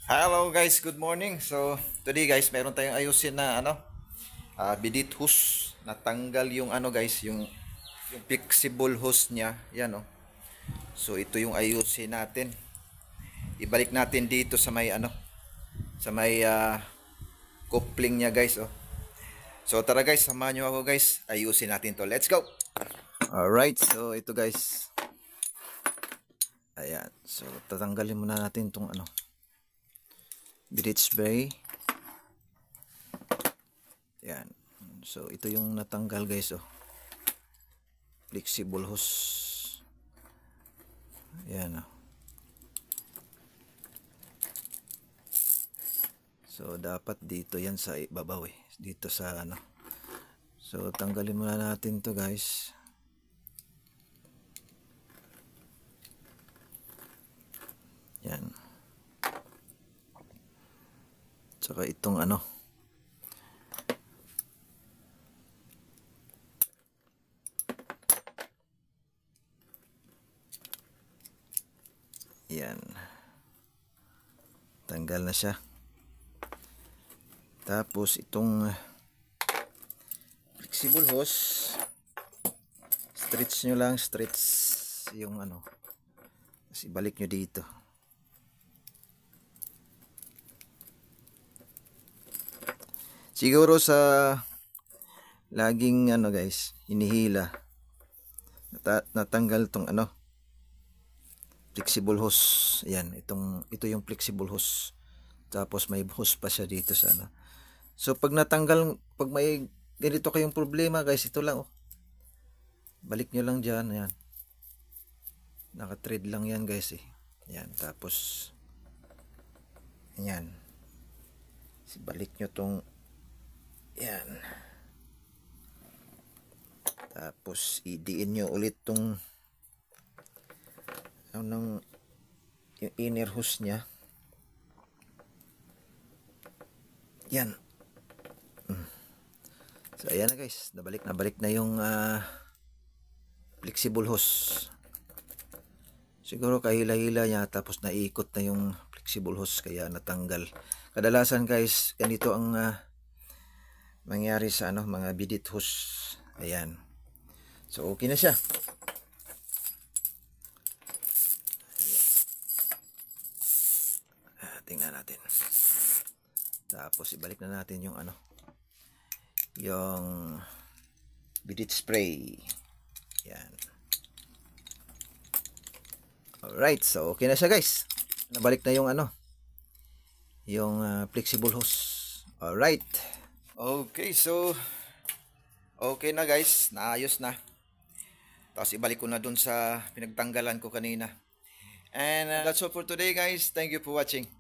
Hello guys, good morning. So, today guys, meron tayong ayusin na bidit hose. Natanggal yung guys, yung flexible hose niya. Yan oh. So, ito yung ayusin natin. Ibalik natin dito sa may sa may coupling niya guys oh. So, tara guys, samahan niyo ako guys. Ayusin natin to. Let's go. Alright, so ito guys. Ayan. So, tatanggalin muna natin tong bridge spray. Yan. So, ito yung natanggal guys oh. Flexible hose. Yan oh. So, dapat dito yan sa ibabaw eh. Dito sa So, tanggalin muna natin to guys. Yan. Saka itong Yan. Tanggal na siya. Tapos itong flexible hose, stretch nyo lang, stretch yung tapos ibalik nyo dito. Siguro sa laging guys, hinihila, natanggal tong flexible hose. Ayan, ito yung flexible hose. Tapos may hose pa siya dito sa So pag natanggal, pag may ganito kayong problema guys, ito lang oh. Balik nyo lang dyan, ayan. Naka-thread lang yan guys eh. Ayan, tapos ayan. Balik nyo tong yan. Tapos idiin nyo ulit tong yung inner hose nya. Yan. So ayan na guys, nabalik na yung flexible hose. Siguro kahila-hila niya tapos naiikot na yung flexible hose kaya natanggal. Kadalasan guys, ganito ang mangyari sa mga bidit hose. Ayan. So okay na siya. Tingnan natin. Tapos ibalik na natin yung yung bidit spray. Yan. Alright, so okay na siya guys. Nabalik na yung yung flexible hose. Alright. Okay, so okay na guys, naayos na. Tapos ibalik ko na dun sa pinagtanggalan ko kanina. And that's all for today guys. Thank you for watching.